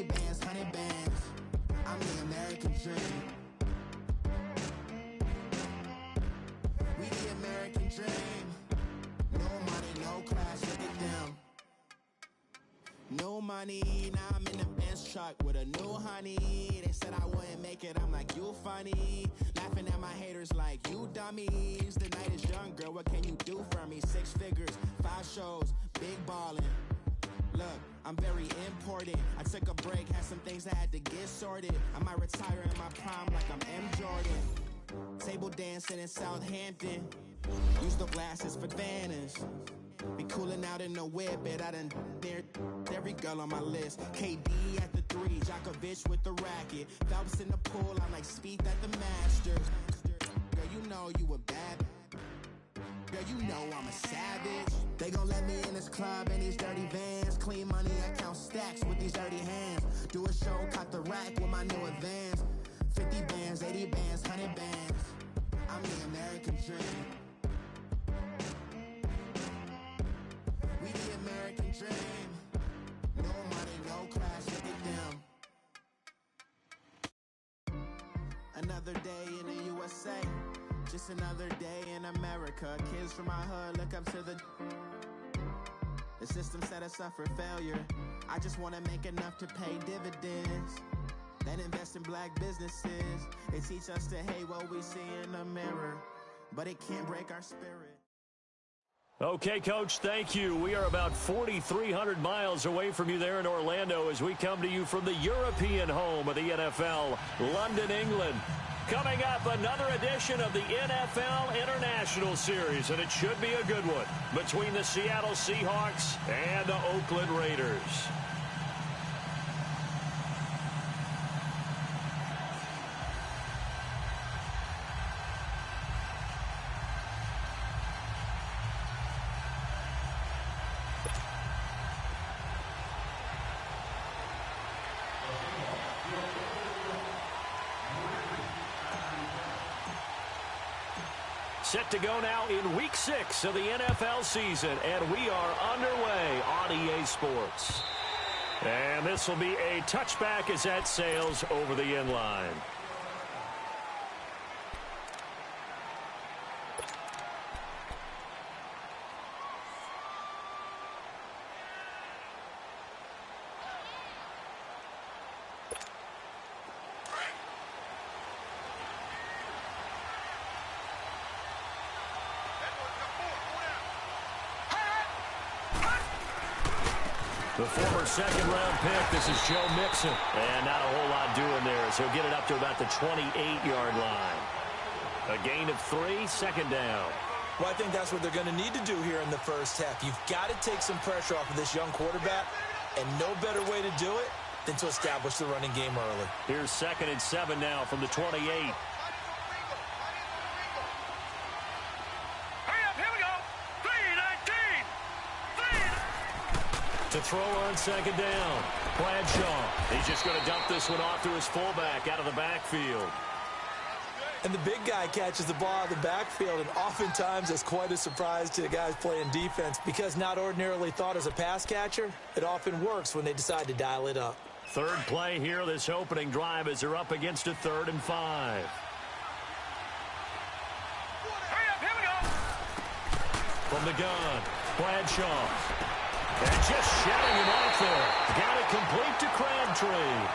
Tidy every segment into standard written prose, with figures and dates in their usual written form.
80 bands, 100 bands. I'm the American dream. We the American dream. No money, no class, look at them. No money, now I'm in the Benz truck with a new honey. They said I wouldn't make it, I'm like, you funny. Laughing at my haters like, you dummies. The night is young, girl, what can you do for me? 6 figures, 5 shows, big ballin'. Look, I'm very important. I took a break, had some things I had to get sorted. I might retire in my prime like I'm M. Jordan. Table dancing in Southampton. Use the glasses for Vannas. Be cooling out in the whip, but I done near every girl on my list. KD at the 3, Djokovic with the racket. Phelps in the pool, I'm like Spieth at the Masters. Girl, you know you a bad. Girl, you know I'm a savage. They gon' let me in this club in these dirty vans. Clean money, I count stacks with these dirty hands. Do a show, cut the rack with my new advance. 50 bands, 80 bands, 100 bands. I'm the American dream. We the American dream. No money, no class, look at them. Another day in the USA. Just another day in America. Kids from my hood look up to the system set us up for failure. I just want to make enough to pay dividends. Then invest in black businesses. It teach us to hate what we see in the mirror. But it can't break our spirit. Okay, Coach, thank you. We are about 4,300 miles away from you there in Orlando as we come to you from the European home of the NFL, London, England. Coming up, another edition of the NFL International Series, and it should be a good one, between the Seattle Seahawks and the Oakland Raiders. Set to go now in Week 6 of the NFL season, and we are underway on EA Sports. And this will be a touchback as that sails over the end line. The former second-round pick, this is Joe Mixon. And not a whole lot doing there, so he'll get it up to about the 28-yard line. A gain of 3, second down. Well, I think that's what they're going to need to do here in the first half. You've got to take some pressure off of this young quarterback, and no better way to do it than to establish the running game early. Here's 2nd and 7 now from the 28. To throw on second down, Bradshaw. He's just going to dump this one off to his fullback out of the backfield. And the big guy catches the ball out of the backfield, and oftentimes it's quite a surprise to the guys playing defense because not ordinarily thought as a pass catcher, it often works when they decide to dial it up. Third play here, this opening drive as they're up against a 3rd and 5. From the gun, Bradshaw. And just shedding him off there. Got it complete to Crabtree.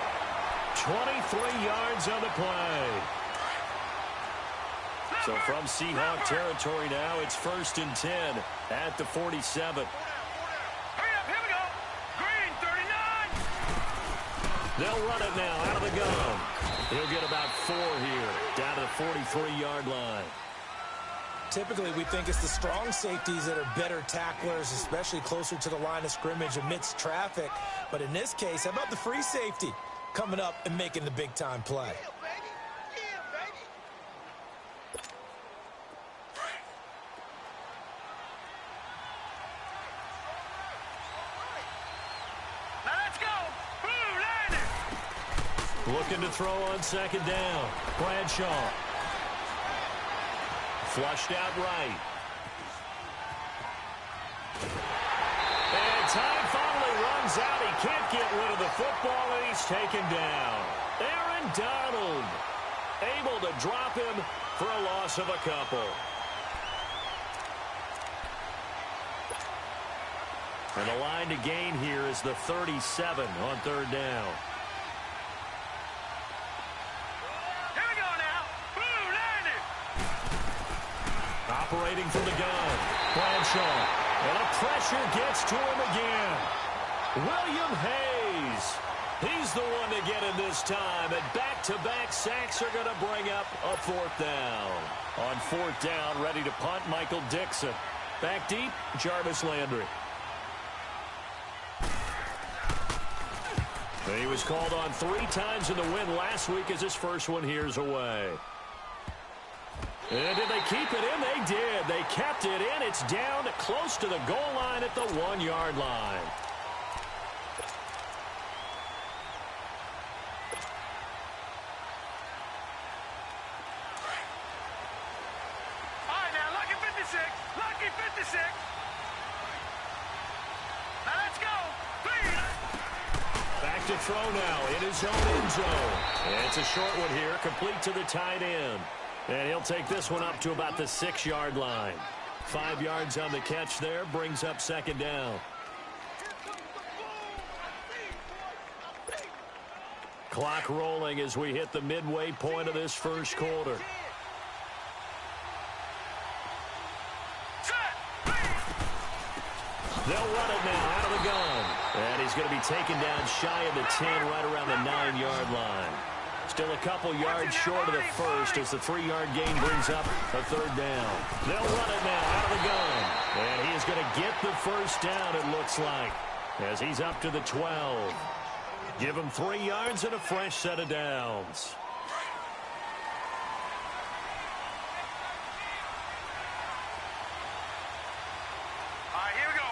23 yards on the play. So from Seahawk territory now, it's 1st and 10 at the 47. They'll run it now out of the gun. He'll get about 4 here, down to the 43-yard line. Typically, we think it's the strong safeties that are better tacklers, especially closer to the line of scrimmage amidst traffic. But in this case, how about the free safety coming up and making the big-time play? Looking to throw on second down. Bradshaw. Flushed out right. And time finally runs out. He can't get rid of the football, and he he's taken down. Aaron Donald able to drop him for a loss of a couple. And the line to gain here is the 37 on third down. Here we go now. Blue landed. Operating from the gun. Bradshaw. And the pressure gets to him again. William Hayes. He's the one to get him this time. And back-to-back sacks are going to bring up a fourth down. On fourth down, ready to punt, Michael Dixon. Back deep, Jarvis Landry. And he was called on 3 times in the win last week as his first one here's away. And did they keep it in? They did. They kept it in. It's down close to the goal line at the 1-yard line. All right, now, lucky 56. Lucky 56. Now, let's go. Back to throw now in his own end zone. And it's a short one here, complete to the tight end. And he'll take this one up to about the 6-yard line. 5 yards on the catch there, brings up second down. Clock rolling as we hit the midway point of this first quarter. They'll run it now out of the gun. And he's going to be taken down shy of the 10, right around the 9-yard line. Still a couple yards short of the first as the 3-yard gain brings up a third down. They'll run it now out of the gun. And he is going to get the first down, it looks like, as he's up to the 12. Give him 3 yards and a fresh set of downs. All right, here we go.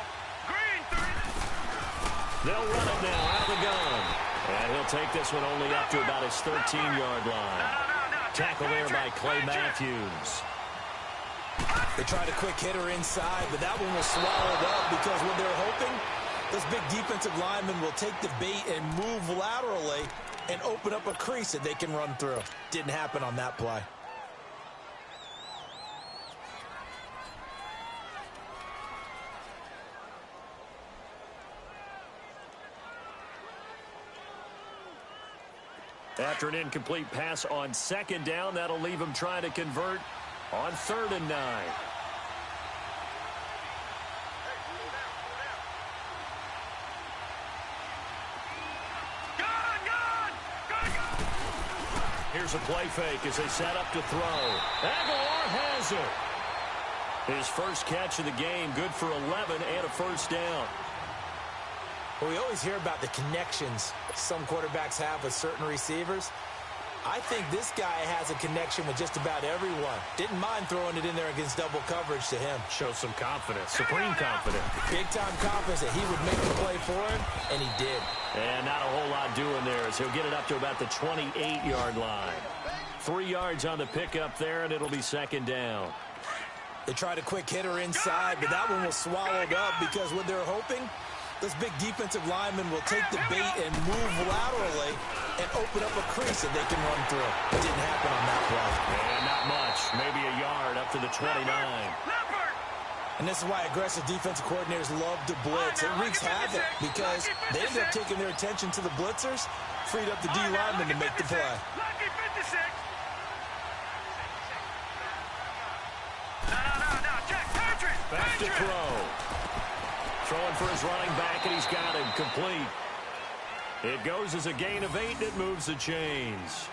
Green 3. They'll run it now out of the gun. And he'll take this one only up to about his 13-yard line. Tackle there by Clay Matthews. They tried a quick hitter inside, but that one was swallowed up because when they're hoping, those big defensive linemen will take the bait and move laterally and open up a crease that they can run through. Didn't happen on that play. After an incomplete pass on second down, that'll leave him trying to convert on 3rd and 9. Here's a play fake as they set up to throw. Aguilar has it. His first catch of the game, good for 11 and a first down. Well, we always hear about the connections some quarterbacks have with certain receivers. I think this guy has a connection with just about everyone. Didn't mind throwing it in there against double coverage to him. Shows some confidence, supreme confidence. Big-time confidence that he would make the play for him, and he did. And not a whole lot doing there as he'll get it up to about the 28-yard line. 3 yards on the pickup there, and it'll be second down. They tried a quick hitter inside, but that one was swallowed up because when they're hoping, those big defensive linemen will take the bait and move laterally and open up a crease that they can run through. It didn't happen on that play. And not much. Maybe a yard up to the 29. And this is why aggressive defensive coordinators love to blitz. It wreaks havoc because they end up taking their attention to the blitzers, freed up the D linemen to make the play. Lucky 56. Back to throw. Throwing for his running back, and he's got him complete. It goes as a gain of 8, and it moves the chains.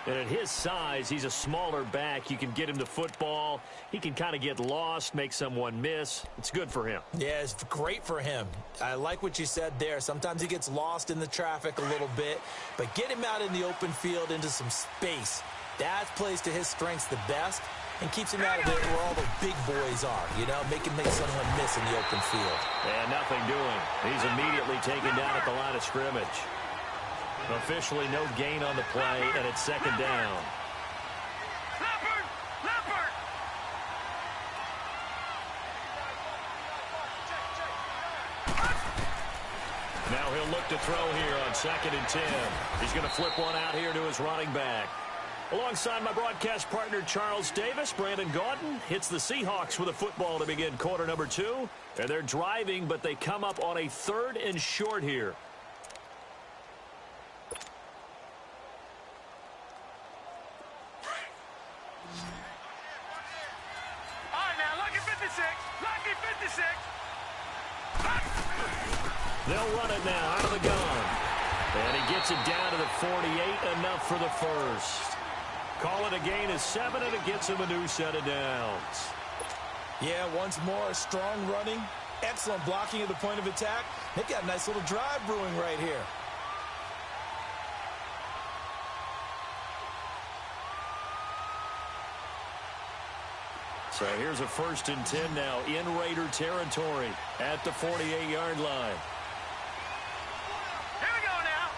And at his size, he's a smaller back. You can get him the football. He can kind of get lost, make someone miss. It's good for him. Yeah, it's great for him. I like what you said there. Sometimes he gets lost in the traffic a little bit, but get him out in the open field into some space. That plays to his strengths the best and keeps him out of it where all the big boys are, you know, make someone miss in the open field. And nothing doing. He's immediately taken down at the line of scrimmage. Officially no gain on the play, and it's second down. Now he'll look to throw here on 2nd and 10. He's going to flip one out here to his running back. Alongside my broadcast partner, Charles Davis, Brandon Gaudin hits the Seahawks with a football to begin quarter number 2. And they're driving, but they come up on a 3rd and short here. All right, now, lucky 56. Lucky 56. They'll run it now out of the gun. And he gets it down to the 48, enough for the first. Call it a gain of 7, and it gets him a new set of downs. Yeah, once more, strong running, excellent blocking at the point of attack. They've got a nice little drive brewing right here. So here's a 1st and 10 now in Raider territory at the 48-yard line. Here we go now.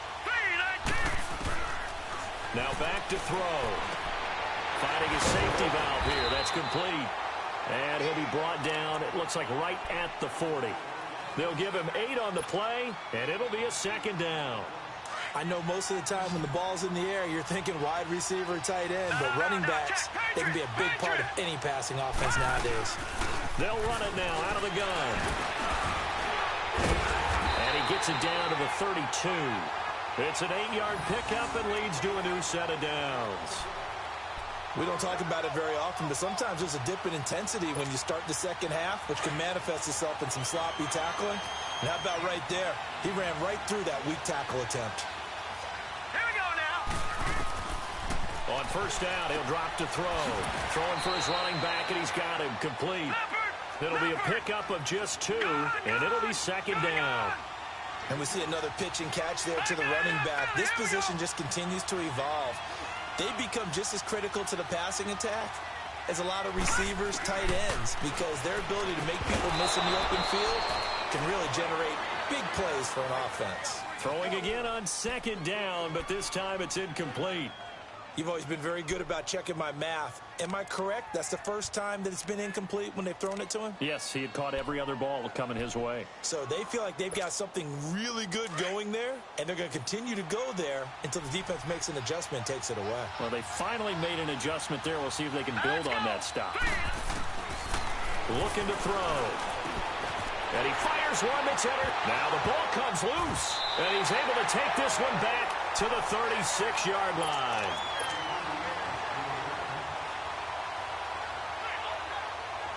3-19. Now back to throw. Finding a safety valve here. That's complete. And he'll be brought down, it looks like right at the 40. They'll give him 8 on the play, and it'll be a 2nd down. I know most of the time when the ball's in the air, you're thinking wide receiver, tight end, but running backs, they can be a big part of any passing offense nowadays. They'll run it now out of the gun. And he gets it down to the 32. It's an 8-yard pickup and leads to a new set of downs. We don't talk about it very often, but sometimes there's a dip in intensity when you start the second half, which can manifest itself in some sloppy tackling. And how about right there? He ran right through that weak tackle attempt. Here we go now. On 1st down, he'll drop to throw. Throwing for his running back, and he's got him complete. It'll be a pickup of just 2, and it'll be 2nd down. And we see another pitch and catch there to the running back. This position just continues to evolve. They become just as critical to the passing attack as a lot of receivers, tight ends, because their ability to make people miss in the open field can really generate big plays for an offense. Throwing again on 2nd down, but this time it's incomplete. You've always been very good about checking my math. Am I correct? That's the first time that it's been incomplete when they've thrown it to him? Yes, he had caught every other ball coming his way. So they feel like they've got something really good going there, and they're going to continue to go there until the defense makes an adjustment and takes it away. Well, they finally made an adjustment there. We'll see if they can build on that stop. Looking to throw. And he fires one that's hit her. Now the ball comes loose. And he's able to take this one back to the 36-yard line.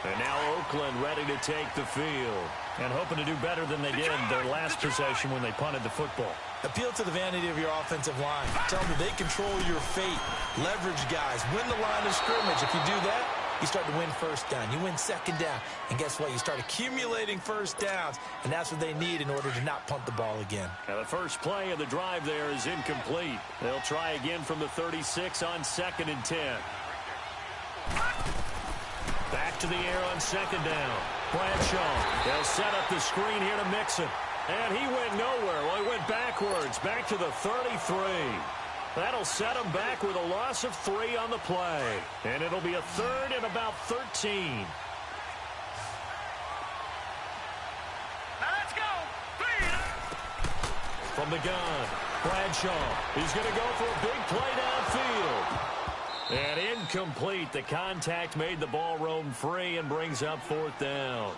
And now Oakland ready to take the field. And hoping to do better than they did their last possession when they punted the football. Appeal to the vanity of your offensive line. Tell them that they control your fate. Leverage guys. Win the line of scrimmage. If you do that, you start to win 1st down. You win 2nd down. And guess what? You start accumulating 1st downs. And that's what they need in order to not punt the ball again. Now the first play of the drive there is incomplete. They'll try again from the 36 on 2nd and 10. Back to the air on 2nd down. Bradshaw. They'll set up the screen here to Mixon. And he went nowhere. Well, he went backwards. Back to the 33. That'll set him back with a loss of 3 on the play. And it'll be a 3rd and about 13. Now let's go. 3. From the gun, Bradshaw. He's going to go for a big play downfield. And incomplete. The contact made the ball roam free and brings up 4th down.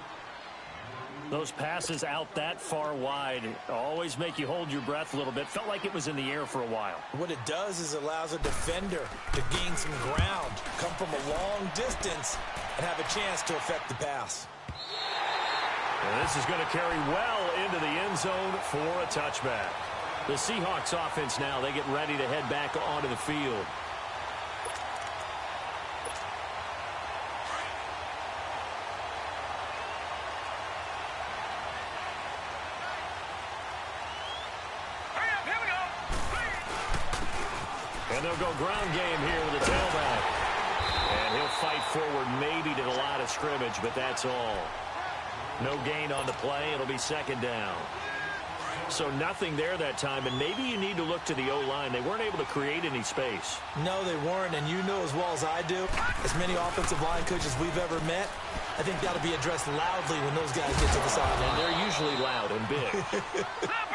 Those passes out that far wide always make you hold your breath a little bit. Felt like it was in the air for a while. What it does is it allows a defender to gain some ground, come from a long distance, and have a chance to affect the pass. And this is going to carry well into the end zone for a touchback. The Seahawks offense now, they get ready to head back onto the field. And they'll go ground game here with a tailback. And he'll fight forward maybe to the line of scrimmage, but that's all. No gain on the play. It'll be 2nd down. So nothing there that time, and maybe you need to look to the O-line. They weren't able to create any space. No, they weren't, and you know as well as I do, as many offensive line coaches we've ever met, I think that'll be addressed loudly when those guys get to the sideline. And they're usually loud and big.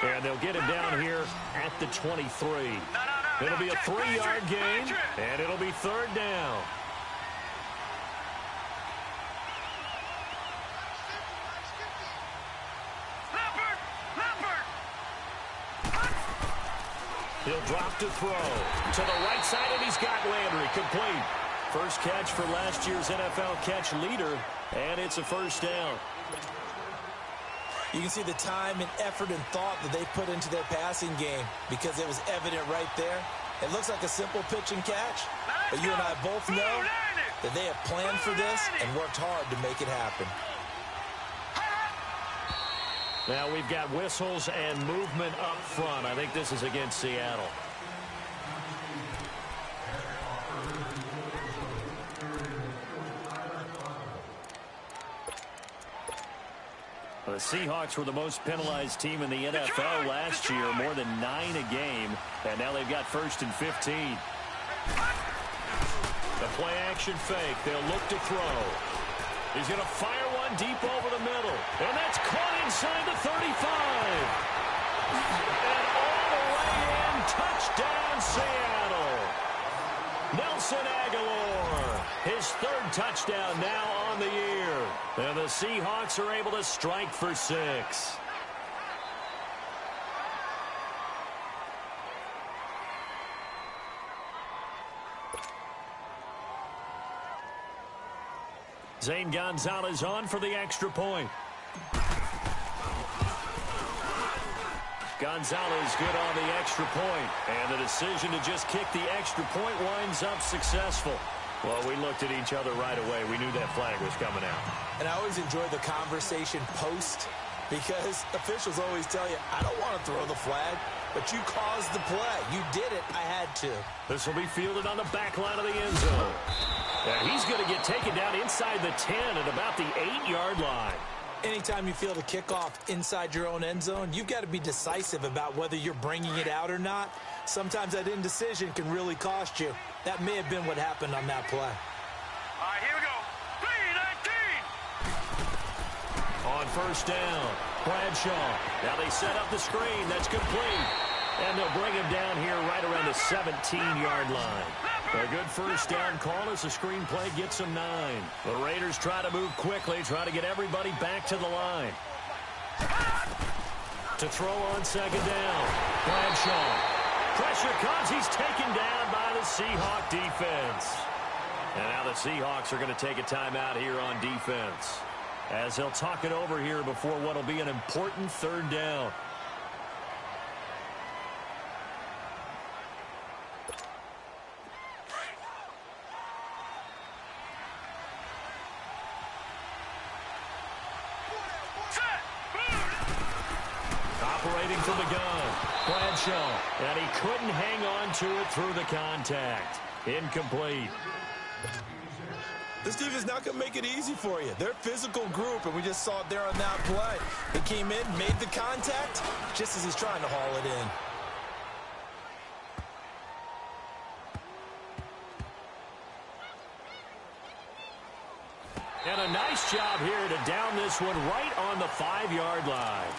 And they'll get him down here at the 23. It'll be a 3-yard gain, and it'll be third down. He'll drop to throw. To the right side, and he's got Landry. Complete. First catch for last year's NFL catch leader, and it's a first down. You can see the time and effort and thought that they put into their passing game because it was evident right there. It looks like a simple pitch and catch, but you and I both know that they have planned for this and worked hard to make it happen. Now we've got whistles and movement up front. I think this is against Seattle. The Seahawks were the most penalized team in the NFL last year, more than 9 a game, and now they've got 1st and 15. The play action fake. They'll look to throw. He's going to fire one deep over the middle, and that's caught inside the 35. And all the way in, touchdown Seattle. Nelson Aguilar, his 3rd touchdown now on the year. And the Seahawks are able to strike for 6. Zane Gonzalez on for the extra point. Gonzalez good on the extra point, and the decision to just kick the extra point winds up successful. Well, we looked at each other right away. We knew that flag was coming out. And I always enjoy the conversation post because officials always tell you, I don't want to throw the flag, but you caused the play. You did it. I had to. This will be fielded on the back line of the end zone. And he's going to get taken down inside the 10 at about the 8-yard line. Anytime you field a kickoff inside your own end zone, you've got to be decisive about whether you're bringing it out or not. Sometimes that indecision can really cost you. That may have been what happened on that play. All right, here we go. 3-19. On first down, Bradshaw. Now they set up the screen. That's complete. And they'll bring him down here right around the 17-yard line. A good first down call as the screen play gets them 9. The Raiders try to move quickly, try to get everybody back to the line. To throw on second down, Bradshaw. Pressure comes. He's taken down by the Seahawk defense. And now the Seahawks are going to take a timeout here on defense, as they'll talk it over here before what will be an important third down. Operating from the gun, Bradshaw, and he couldn't hang on to it through the contact. Incomplete. This defense is not going to make it easy for you. They're a physical group, and we just saw it there on that play. He came in, made the contact, just as he's trying to haul it in. And a nice job here to down this one right on the 5-yard line.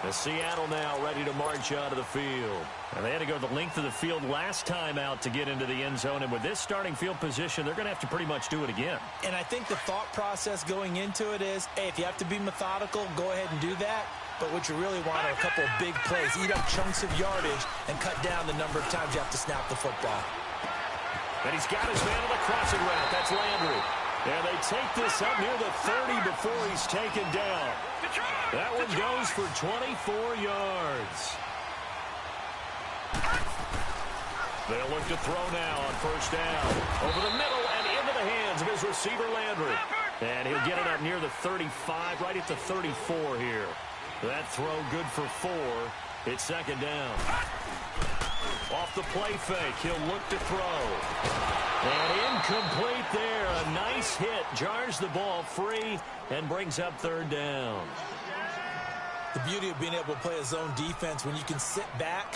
The Seattle now ready to march out of the field. And they had to go the length of the field last time out to get into the end zone. And with this starting field position, they're going to have to pretty much do it again. And I think the thought process going into it is, hey, if you have to be methodical, go ahead and do that. But what you really want are a couple of big plays. Eat up chunks of yardage and cut down the number of times you have to snap the football. And he's got his man on the crossing route. That's Landry. And they take this up near the 30 before he's taken down. That one goes for 24 yards. They'll look to throw now on first down. Over the middle and into the hands of his receiver, Landry. And he'll get it up near the 35, right at the 34 here. That throw good for 4. It's second down. Off the play fake, he'll look to throw. And incomplete there. A nice hit. Jars the ball free and brings up third down. The beauty of being able to play a zone defense when you can sit back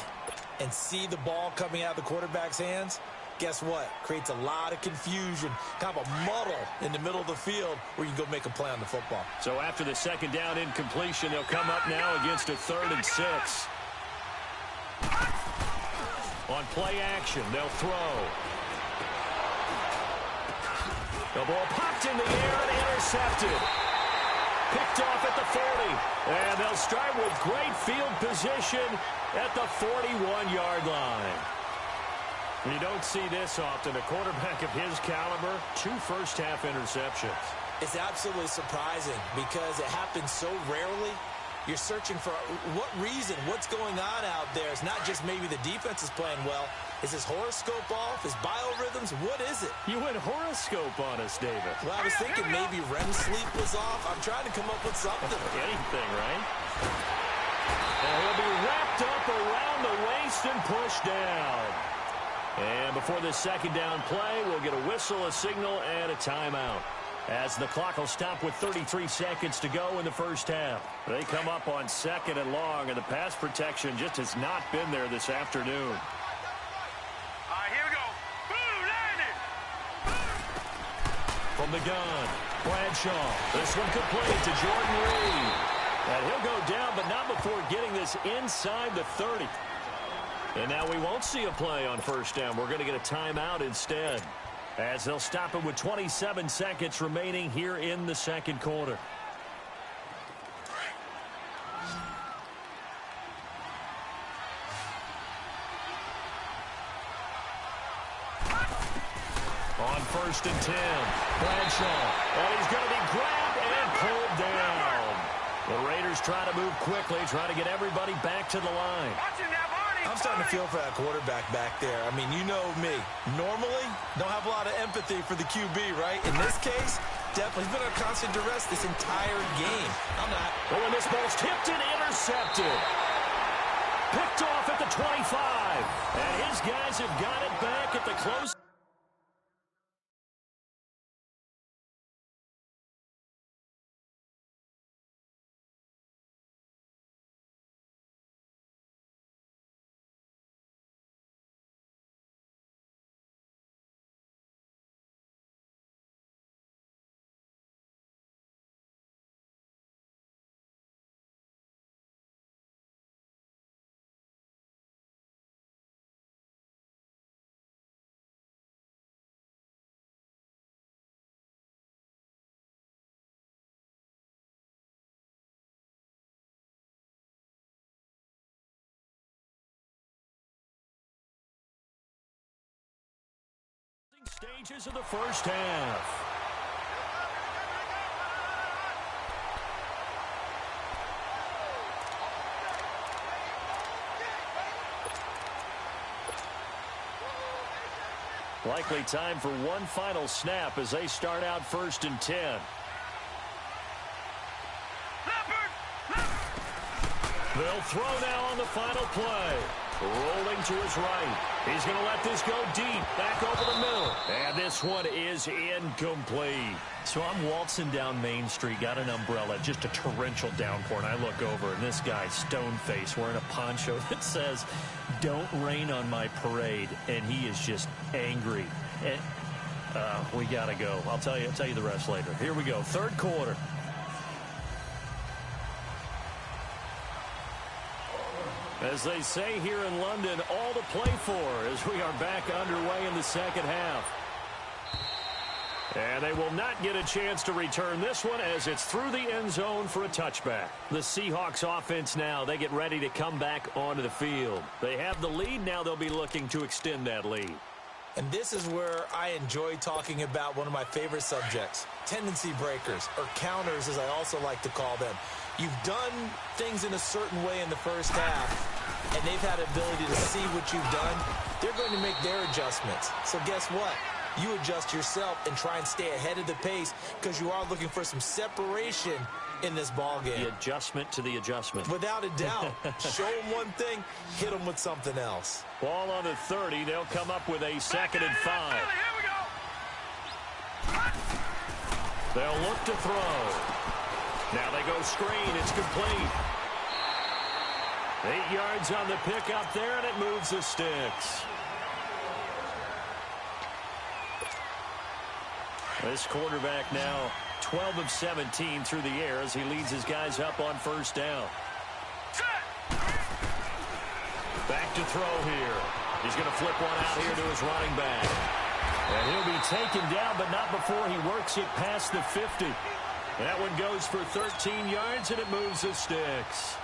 and see the ball coming out of the quarterback's hands, guess what? Creates a lot of confusion, kind of a muddle in the middle of the field where you can go make a play on the football. So after the second down incompletion, they'll come up now against a 3rd and 6. On play action, they'll throw. The ball popped in the air and intercepted. Picked off at the 40. And they'll start with great field position at the 41-yard line. You don't see this often. A quarterback of his caliber, 2 first-half interceptions. It's absolutely surprising because it happens so rarely. You're searching for what reason, what's going on out there. It's not just maybe the defense is playing well. Is his horoscope off? His biorhythms? What is it? You went horoscope on us, David. Well, I was thinking maybe REM sleep was off. I'm trying to come up with something. Anything, right? And he'll be wrapped up around the waist and pushed down. And before this second down play, we'll get a whistle, a signal, and a timeout, as the clock will stop with 33 seconds to go in the first half. They come up on 2nd and long, and the pass protection just has not been there this afternoon. All right, here we go. Boom, landed. From the gun, Bradshaw. This one complete to Jordan Reed. And he'll go down, but not before getting this inside the 30. And now we won't see a play on first down. We're going to get a timeout instead, as they'll stop it with 27 seconds remaining here in the second quarter. On 1st and 10, Bradshaw. And he's going to be grabbed and pulled down. The Raiders try to move quickly, try to get everybody back to the line. Watching that body. I'm starting to feel for that quarterback back there. I mean, you know me. Normally, don't have a lot of empathy for the QB, right? In this case, definitely. He's been under constant duress this entire game. I'm not. Oh, and this ball's tipped and intercepted. Picked off at the 25. And his guys have got it back at the close. Stages of the first half. Likely time for one final snap as they start out 1st and 10. They'll throw now on the final play. Rolling to his right. He's going to let this go deep. Back over the middle. And this one is incomplete. So I'm waltzing down Main Street, got an umbrella, just a torrential downpour, and I look over, and this guy's stone-faced wearing a poncho that says, "Don't rain on my parade," and he is just angry. And we got to go. I'll tell you the rest later. Here we go, 3rd quarter. As they say here in London, all to play for as we are back underway in the second half. And they will not get a chance to return this one as it's through the end zone for a touchback. The Seahawks offense now, they get ready to come back onto the field. They have the lead. Now they'll be looking to extend that lead. And this is where I enjoy talking about one of my favorite subjects, tendency breakers, or counters as I also like to call them. You've done things in a certain way in the first half, and they've had the ability to see what you've done. They're going to make their adjustments. So guess what? You adjust yourself and try and stay ahead of the pace because you are looking for some separation in this ball game. The adjustment to the adjustment. Without a doubt. Show them one thing, hit them with something else. Ball on the 30. They'll come up with a 2nd and 5. Here we go. They'll look to throw. Now they go screen. It's complete. 8 yards on the pickup there, and it moves the sticks. This quarterback now 12 of 17 through the air as he leads his guys up on first down. Back to throw here. He's going to flip one out here to his running back. And he'll be taken down, but not before he works it past the 50. That one goes for 13 yards, and it moves the sticks.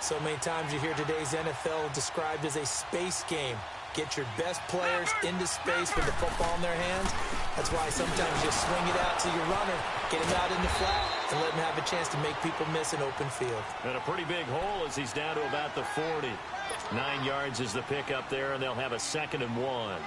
So many times you hear today's NFL described as a space game. Get your best players into space with the football in their hands. That's why sometimes you swing it out to your runner, get him out in the flat, and let him have a chance to make people miss an open field. And a pretty big hole as he's down to about the 40. 9 yards is the pickup there, and they'll have a 2nd and 1.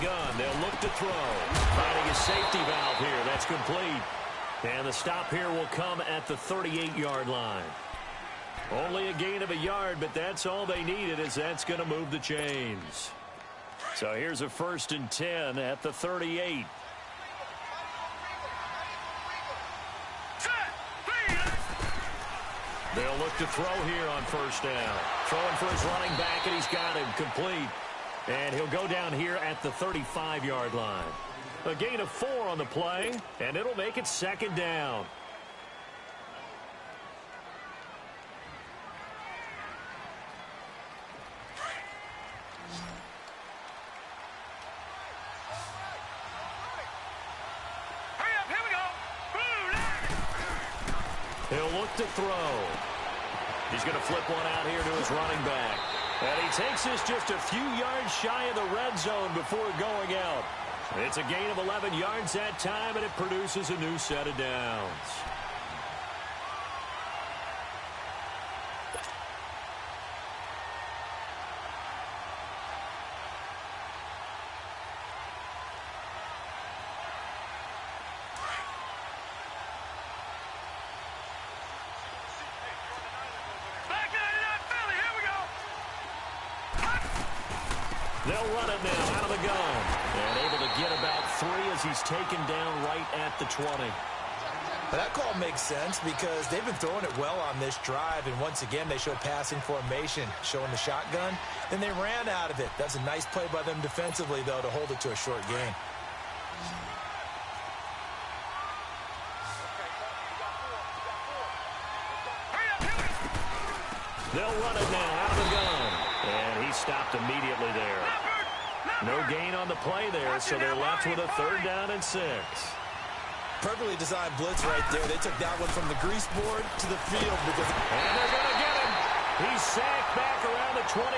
Gun. They'll look to throw. Finding a safety valve here. That's complete. And the stop here will come at the 38-yard line. Only a gain of a yard, but that's all they needed, as that's going to move the chains. So here's a 1st and 10 at the 38. They'll look to throw here on first down. Throwing for his running back, and he's got him complete. And he'll go down here at the 35-yard line. A gain of 4 on the play, and it'll make it 2nd down. Hurry up, here we go. He'll look to throw. He's going to flip one out here to his running back. And he takes this just a few yards shy of the red zone before going out. It's a gain of 11 yards that time, and it produces a new set of downs. They'll run it now out of the gun. And able to get about 3 as he's taken down right at the 20. But that call makes sense because they've been throwing it well on this drive. And once again, they show passing formation, showing the shotgun. Then they ran out of it. That's a nice play by them defensively, though, to hold it to a short gain. They'll run it now out of the gun. And he stopped immediately there. No gain on the play there, so they're left with a 3rd down and 6. Perfectly designed blitz right there. They took that one from the grease board to the field. And they're going to get him. He's sacked back around the 28.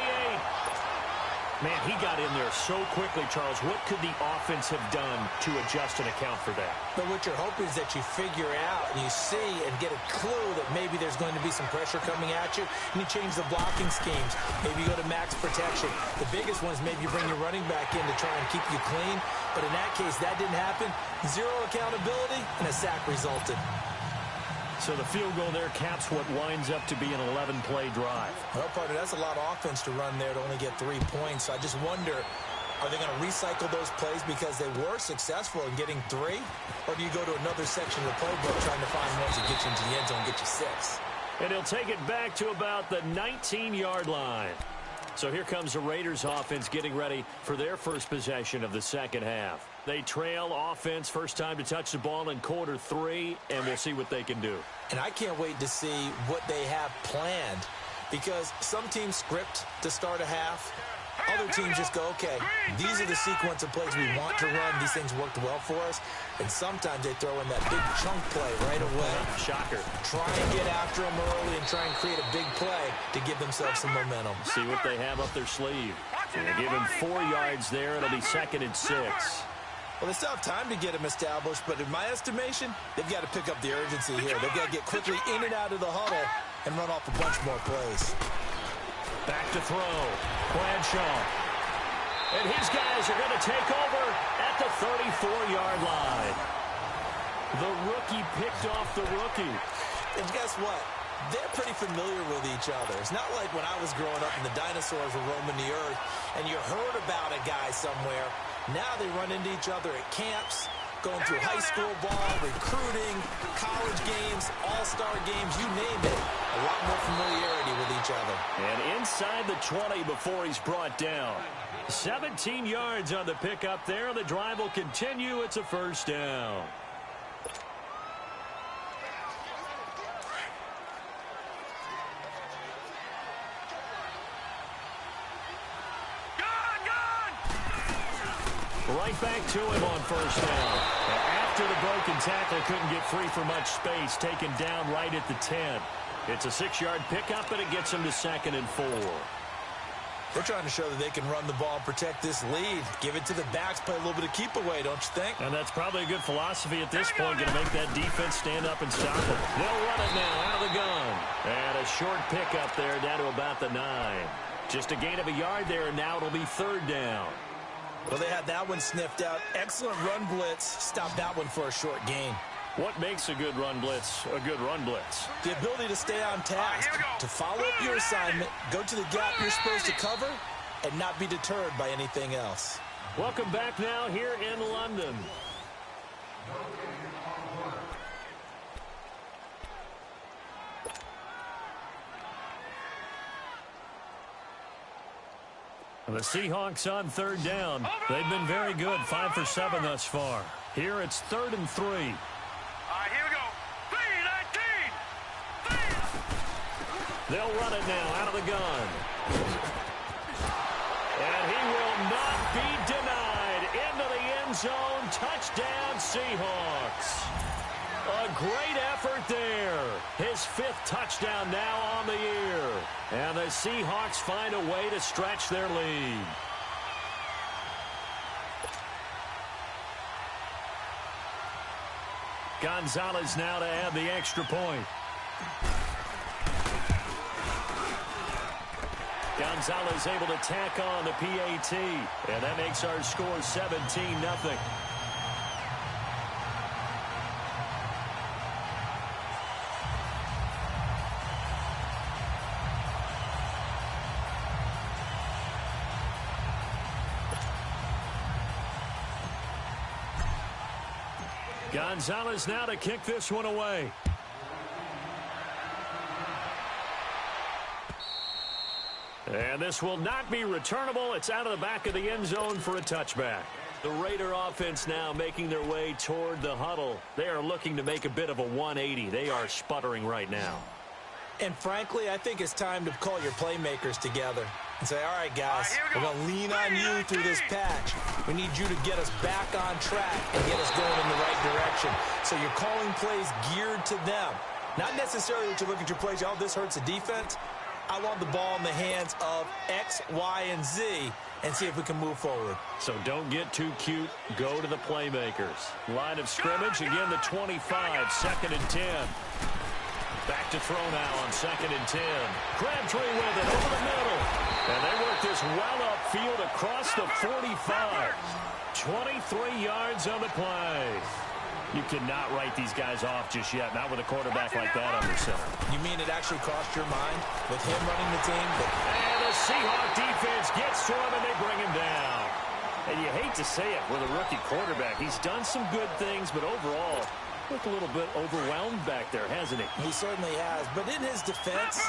Man, he got in there so quickly, Charles. What could the offense have done to adjust and account for that? But what you're hoping is that you figure out and you see and get a clue that maybe there's going to be some pressure coming at you, and you change the blocking schemes. Maybe you go to max protection. The biggest one is maybe you bring your running back in to try and keep you clean. But in that case, that didn't happen. 0 accountability, and a sack resulted. So the field goal there caps what winds up to be an 11-play drive. Well, partner, that's a lot of offense to run there to only get 3 points. So I just wonder, are they going to recycle those plays because they were successful in getting 3? Or do you go to another section of the playbook trying to find ones that get you into the end zone and get you 6? And he'll take it back to about the 19-yard line. So here comes the Raiders offense getting ready for their first possession of the second half. They trail offense, first time to touch the ball in quarter 3, and we'll see what they can do. And I can't wait to see what they have planned, because some teams script to start a half. Other teams just go, okay, these are the sequence of plays we want to run. These things worked well for us. And sometimes they throw in that big chunk play right away. Shocker. Try and get after them early and try and create a big play to give themselves some momentum. See what they have up their sleeve. And they give him 4 yards there. It'll be 2nd and 6. Well, they still have time to get them established, but in my estimation, they've got to pick up the urgency here. They've got to get quickly in and out of the huddle and run off a bunch more plays. Back to throw. Bradshaw. And his guys are going to take over at the 34-yard line. The rookie picked off the rookie. And guess what? they're pretty familiar with each other. It's not like when I was growing up and the dinosaurs were roaming the earth and you heard about a guy somewhere. Now they run into each other at camps, going through high school ball, recruiting, college games, all-star games, you name it. A lot more familiarity with each other. And inside the 20 before he's brought down. 17 yards on the pickup there. The drive will continue. It's a first down. Right back to him on first down. After the broken tackle, couldn't get free for much space. Taken down right at the 10. It's a 6-yard pickup, and it gets him to 2nd and 4. They're trying to show that they can run the ball, protect this lead. Give it to the backs, play a little bit of keep away, don't you think? And that's probably a good philosophy at this point. Going to make that defense stand up and stop it. They'll run it now out of the gun. And a short pickup there down to about the 9. Just a gain of a yard there, and now it'll be 3rd down. Well, they had that one sniffed out. Excellent run blitz. Stop that one for a short gain. What makes a good run blitz a good run blitz? The ability to stay on task, to follow up your assignment, go to the gap you're supposed to cover, and not be deterred by anything else. Welcome back now here in London. The Seahawks on 3rd down. They've been very good, 5 for 7 thus far. Here it's 3rd and 3. All right, here we go. 3, 19. They'll run it now out of the gun. And he will not be denied. Into the end zone. Touchdown, Seahawks. A great effort there. His 5th touchdown now on the year. And the Seahawks find a way to stretch their lead. Gonzalez now to add the extra point. Gonzalez able to tack on the PAT. And that makes our score 17-0. Gonzalez now to kick this one away. And this will not be returnable. It's out of the back of the end zone for a touchback. The Raider offense now making their way toward the huddle. They are looking to make a bit of a 180. They are sputtering right now. And frankly, I think it's time to call your playmakers together and say, all right, guys, we're going to lean on you through this patch. We need you to get us back on track and get us going in the right direction. So you're calling plays geared to them. Not necessarily that you look at your plays, oh, this hurts the defense. I want the ball in the hands of X, Y, and Z and see if we can move forward. So don't get too cute. Go to the playmakers. Line of scrimmage, again, the 25, 2nd and 10. Back to throw now on 2nd and 10. Crabtree with it over the middle. And they work this well upfield across the 45. 23 yards on the play. You cannot write these guys off just yet, not with a quarterback like that under center. You mean it actually crossed your mind with him running the team? And the Seahawk defense gets to him, and they bring him down. And you hate to say it with a rookie quarterback. He's done some good things, but overall, looked a little bit overwhelmed back there, hasn't he? He certainly has. But in his defense,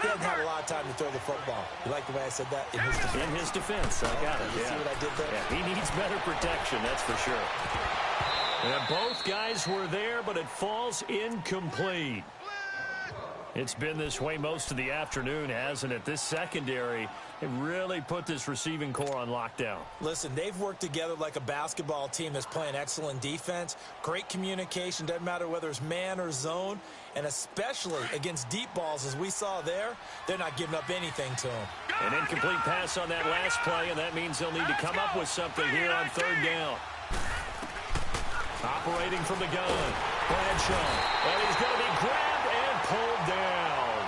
he hasn't had a lot of time to throw the football. You like the way I said that? In his defense. In his defense. I got it. You see what I did there? Yeah, he needs better protection, that's for sure. And both guys were there, but it falls incomplete. It's been this way most of the afternoon, hasn't it? This secondary, it really put this receiving core on lockdown. Listen, they've worked together like a basketball team that's playing excellent defense. Great communication, doesn't matter whether it's man or zone. And especially against deep balls, as we saw there, they're not giving up anything to them. An incomplete pass on that last play, and that means they'll need to come up with something here on 3rd down. Operating from the gun, Bradshaw. And he's going to be grabbed and pulled down.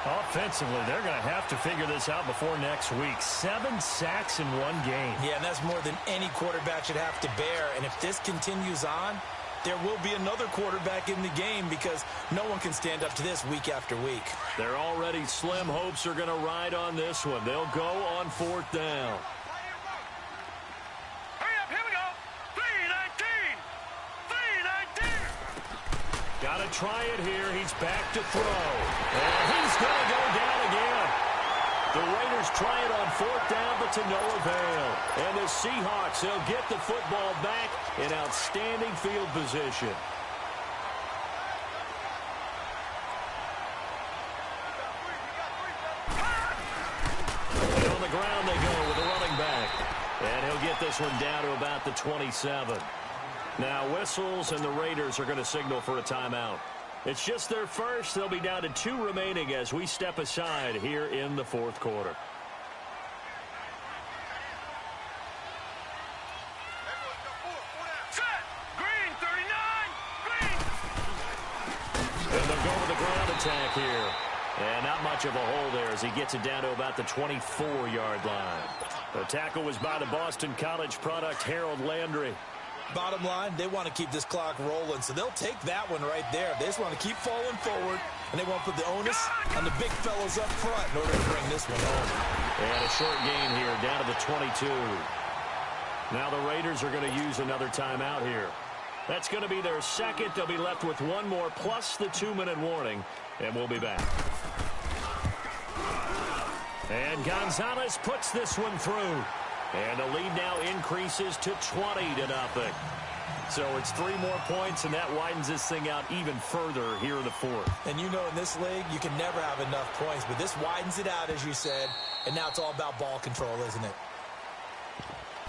Offensively, they're going to have to figure this out before next week. 7 sacks in one game. Yeah, and that's more than any quarterback should have to bear. And if this continues on, there will be another quarterback in the game because no one can stand up to this week after week. They're already slim hopes are going to ride on this one. They'll go on 4th down. Hurry up, here we go. 3-19. Got to try it here. He's back to throw. And he's going to go down again. The Raiders try it on 4th down, but to no avail. And the Seahawks, they'll get the football back in outstanding field position. And on the ground they go with the running back. And he'll get this one down to about the 27. Now whistles, and the Raiders are going to signal for a timeout. It's just their first. They'll be down to 2 remaining as we step aside here in the 4th quarter. Set. Green, 39. Green. And they'll go with the ground attack here. And not much of a hole there as he gets it down to about the 24-yard line. The tackle was by the Boston College product, Harold Landry. Bottom line, they want to keep this clock rolling, so they'll take that one right there. They just want to keep falling forward, and they want to put the onus on the big fellows up front in order to bring this one home. And a short gain here, down to the 22. Now the Raiders are going to use another timeout here. That's going to be their second. They'll be left with one more, plus the 2-minute warning, and we'll be back. And Gonzalez puts this one through. And the lead now increases to 20-0. So it's 3 more points, and that widens this thing out even further here in the 4th. And you know in this league, you can never have enough points, but this widens it out, as you said, and now it's all about ball control, isn't it?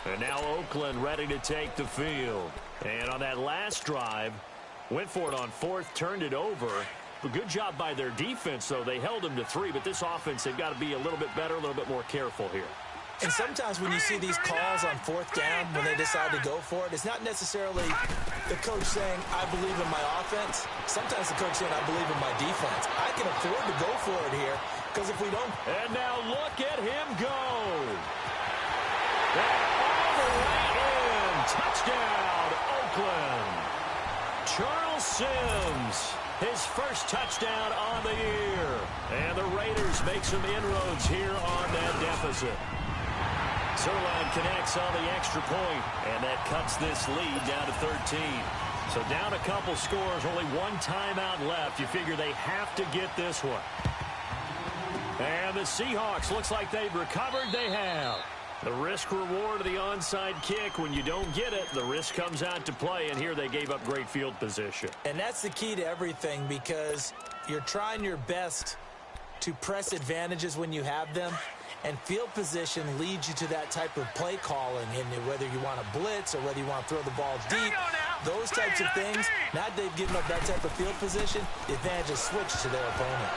And now Oakland ready to take the field. And on that last drive, went for it on 4th, turned it over. A good job by their defense, though. They held them to 3, but this offense, they've got to be a little bit better, a little bit more careful here. And sometimes when you see these calls on 4th down, when they decide to go for it, it's not necessarily the coach saying, I believe in my offense. Sometimes the coach saying, I believe in my defense. I can afford to go for it here, because if we don't... And now look at him go. And all the way in. Touchdown, Oakland. Charles Sims, his first touchdown on the year. And the Raiders make some inroads here on that deficit. Zerline connects on the extra point, and that cuts this lead down to 13. So down a couple scores, only 1 timeout left. You figure they have to get this one. And the Seahawks, looks like they've recovered. They have. The risk-reward of the onside kick, when you don't get it, the risk comes out to play, and here they gave up great field position. And that's the key to everything, because you're trying your best to press advantages when you have them. And field position leads you to that type of play calling, and whether you want to blitz or whether you want to throw the ball deep, those types of things, now that they've given up that type of field position, the advantage is switched to their opponent.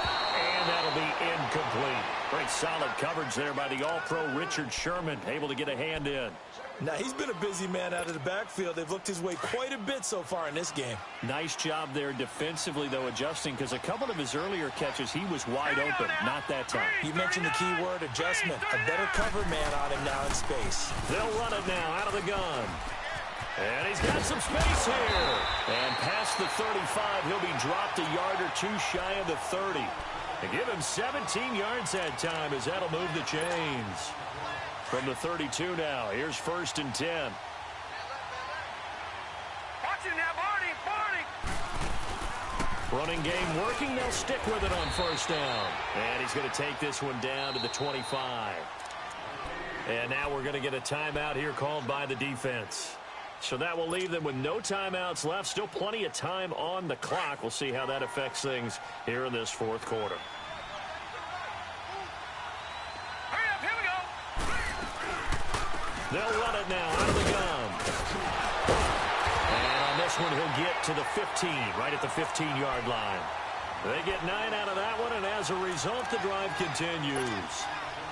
And that'll be incomplete. Great solid coverage there by the All-Pro Richard Sherman, able to get a hand in. Now, he's been a busy man out of the backfield. They've looked his way quite a bit so far in this game. Nice job there defensively, though, adjusting, because a couple of his earlier catches, he was wide open. Not that time. You mentioned the key word, adjustment. A better cover man on him now in space. They'll run it now out of the gun. And he's got some space here. And past the 35, he'll be dropped a yard or 2 shy of the 30. And give him 17 yards that time, as that'll move the chains. From the 32 now, here's 1st and 10. Watch it now, Barney. Running game working, they'll stick with it on 1st down. And he's going to take this one down to the 25. And now we're going to get a timeout here called by the defense. So that will leave them with no timeouts left. Still plenty of time on the clock. We'll see how that affects things here in this 4th quarter. Hurry up, here we go. They'll run it now out of the gun. And on this one, he'll get to the 15, right at the 15-yard line. They get 9 out of that one, and as a result, the drive continues.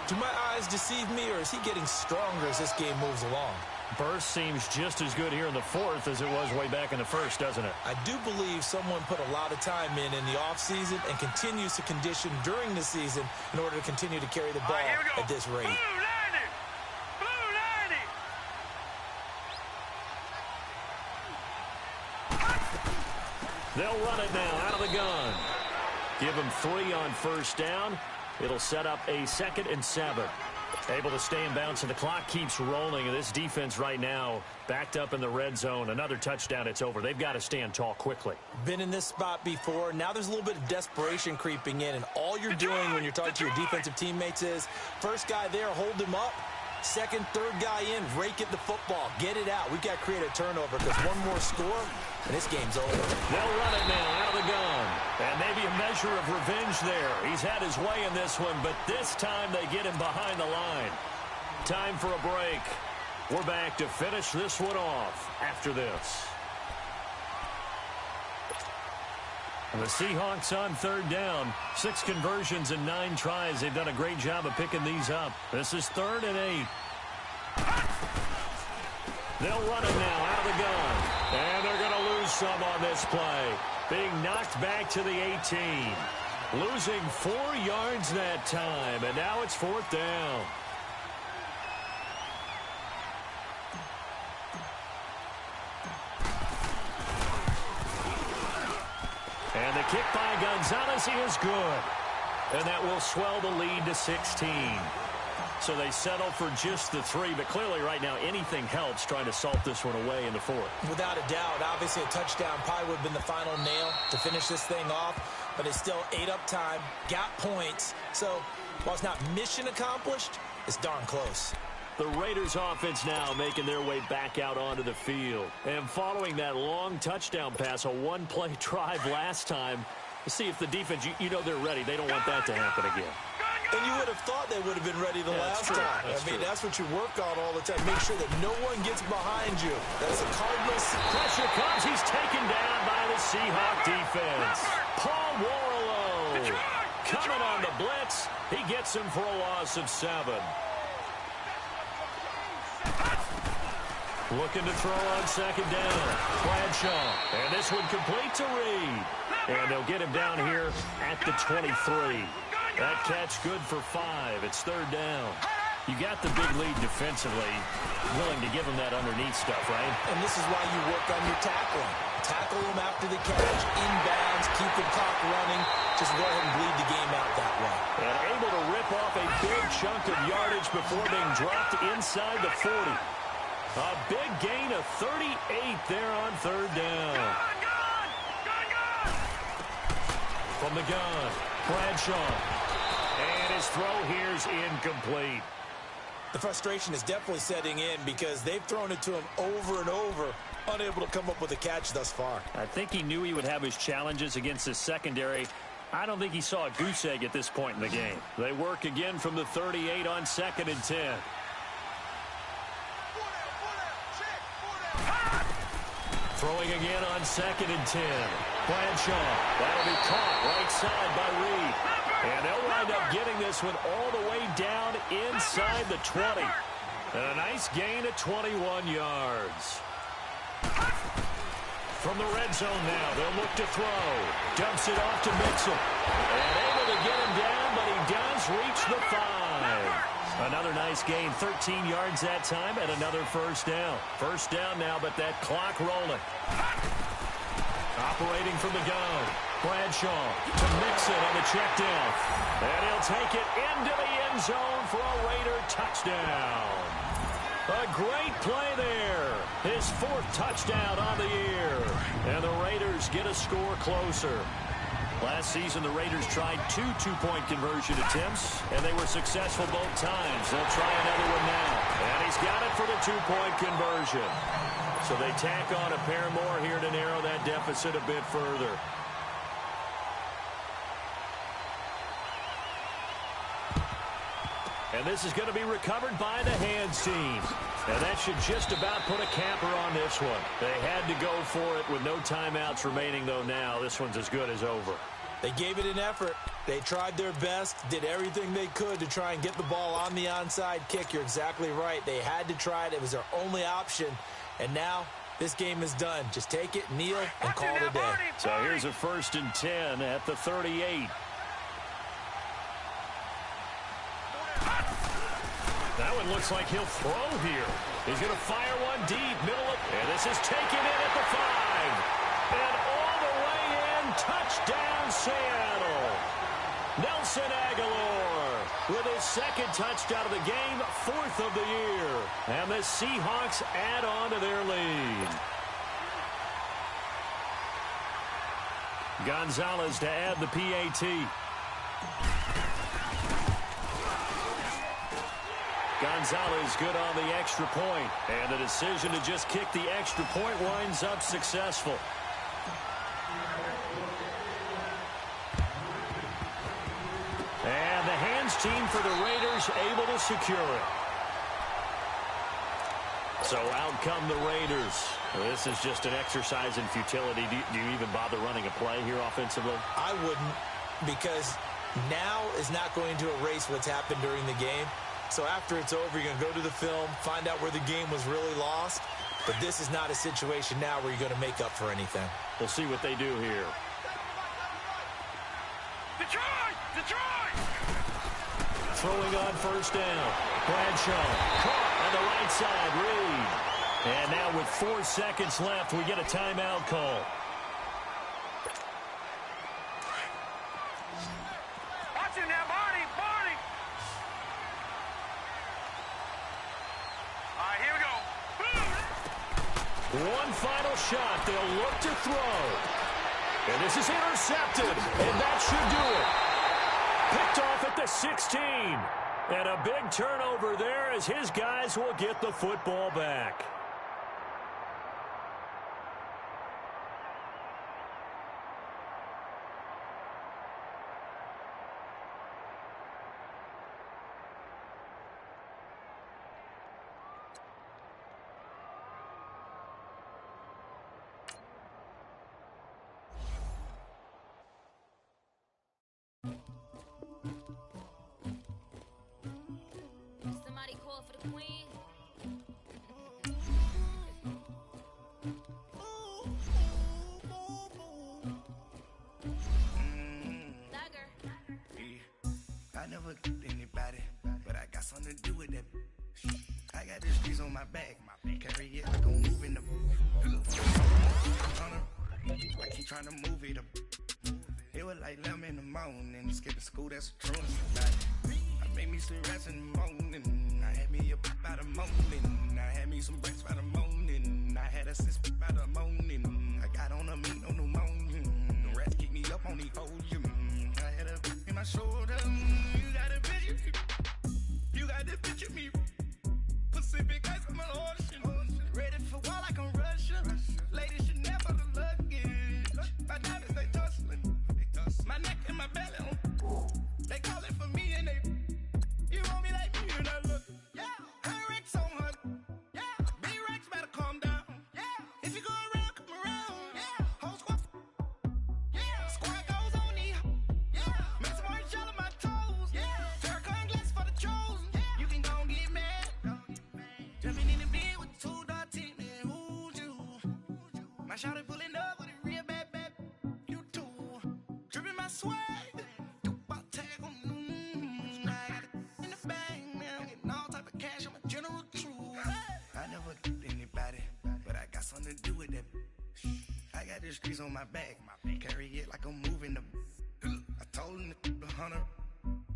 Do my eyes deceive me, or is he getting stronger as this game moves along? Burst seems just as good here in the 4th as it was way back in the 1st, doesn't it? I do believe someone put a lot of time in the offseason and continues to condition during the season in order to continue to carry the ball at this rate. Blue 90. Blue 90. They'll run it now out of the gun. Give them 3 on first down. It'll set up a 2nd and 7. Able to stay in bounds, and the clock keeps rolling. And this defense right now backed up in the red zone. Another touchdown, it's over. They've got to stand tall quickly. Been in this spot before. Now there's a little bit of desperation creeping in, and all you're doing when you're talking to your defensive teammates is first guy there, hold him up. Second, third guy in, rake at the football. Get it out. We've got to create a turnover because one more score, and this game's over. They'll run it now out of the gun. And maybe a measure of revenge there. He's had his way in this one, but this time they get him behind the line. Time for a break. We're back to finish this one off after this. And the Seahawks on third down. 6 conversions and 9 tries. They've done a great job of picking these up. This is 3rd and 8. They'll run it now out of the gun. And they're going to lose some on this play. Being knocked back to the 18. Losing 4 yards that time. And now it's 4th down. And the kick by Gonzalez is good. And that will swell the lead to 16. So they settle for just the 3. But clearly right now anything helps trying to salt this one away in the 4th. Without a doubt. Obviously a touchdown probably would have been the final nail to finish this thing off. But it's still ate up time. Got points. So while it's not mission accomplished, it's darn close. The Raiders offense now making their way back out onto the field. And following that long touchdown pass, a one-play drive last time, see if the defense, you know they're ready. They don't want that to happen again. And you would have thought they would have been ready the last time. That's what you work on all the time. Make sure that no one gets behind you. That's the Cardinals. Pressure comes. He's taken down by the Seahawk defense. Paul Warlow coming on the blitz. He gets him for a loss of 7. Looking to throw on 2nd down. Bradshaw. And this one complete to Reed. And they'll get him down here at the 23. That catch good for 5. It's 3rd down. You got the big lead defensively. Willing to give him that underneath stuff, right? And this is why you work on your tackling. Tackle him after the catch, inbounds, keep the clock running. Just go ahead and bleed the game out that way. And able to rip off a big chunk of yardage before being dropped inside the 40. A big gain of 38 there on 3rd down. From the gun, Bradshaw. And his throw here's incomplete. The frustration is definitely setting in because they've thrown it to him over and over, unable to come up with a catch thus far. I think he knew he would have his challenges against his secondary. I don't think he saw a goose egg at this point in the game. They work again from the 38 on 2nd and 10. Throwing again on 2nd and 10. Bradshaw. That'll be caught right side by Reed. And they'll wind up getting this one all the way down inside the 20. And a nice gain of 21 yards. From the red zone now, they'll look to throw. Dumps it off to Mixon. And able to get him down, but he does reach the 5. Another nice gain, 13 yards that time, and another 1st down. 1st down now, but that clock rolling. Operating from the gun. Bradshaw to Mixon on the check down. And he'll take it into the end zone for a Raider touchdown. A great play there. His 4th touchdown on the year. And the Raiders get a score closer. Last season, the Raiders tried 2 two-point conversion attempts, and they were successful both times. They'll try another one now. And he's got it for the 2-point conversion. So they tack on a pair more here to narrow that deficit a bit further. And this is going to be recovered by the hands team. And that should just about put a capper on this one. They had to go for it with no timeouts remaining, though now. This one's as good as over. They gave it an effort. They tried their best, did everything they could to try and get the ball on the onside kick. You're exactly right. They had to try it. It was their only option. And now this game is done. Just take it, kneel, and call it a day. So here's a 1st and 10 at the 38. That one looks like he'll throw here. He's going to fire one deep, middle of, and this is taken in at the 5. And all the way touchdown Seattle. Nelson Aguilar with his second touchdown of the game, 4th of the year. And the Seahawks add on to their lead. Gonzalez to add the PAT. Gonzalez good on the extra point. And the decision to just kick the extra point winds up successful. And the hands team for the Raiders able to secure it. So out come the Raiders. This is just an exercise in futility. Do you even bother running a play here offensively? I wouldn't, because now is not going to erase what's happened during the game. So after it's over, you're going to go to the film, find out where the game was really lost. But this is not a situation now where you're going to make up for anything. We'll see what they do here. Detroit! Detroit! Throwing on first down. Bradshaw caught on the right side. Reed. And now with 4 seconds left, we get a timeout call. Watch him now, Barney! Barney! All right, here we go. One final shot. They'll look to throw. And this is intercepted. And that should do it. Picked off at the 16. And a big turnover there as his guys will get the football back. Somebody call for the queen. Dagger. I never killed anybody, but I got something to do with that. I got this piece on my back, carry it like I'm moving the. I keep trying to move it up. It was like 11 in the morning, skipping school, that's a truancy about it. I made me some rats in the morning. I had me a pop by the morning. I had me some breaks by the morning. I had a sis by the morning. I got on a meat, no pneumonia. The rats keep me up on the volume. I had a in my shoulder. You got a picture me. You got this picture me. Pacific ice on my ocean. Ready for war like I'm Russian. Ladies should never the luggage. My diamonds, they tussling. My neck and my belly on. They call it for me and they. You want me like me and I look. Yeah. Her Rex on her. Yeah. B-Rex better calm down. Yeah. If you go around, come around. Yeah. Whole squad. Yeah. Squad goes on me. Yeah. Make some orange gel on my toes. Yeah. Terracotta glass for the chosen. Yeah. You can go and get mad. Jumping in the bed with 2 dots in it. Who's you? My shawty pulling up with a real bad. You too. Dripping my swag. Something to do with that. I got the streets on my back, carry it like I'm moving the. I told him the hunter,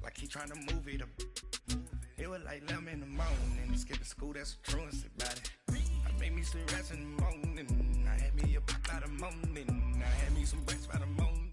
like he trying to move it up. It was like 11 in the morning, skipping school, that's a truancy about it. I made me some rats in the morning. I had me a pop by the morning. I had me some breaks by the morning.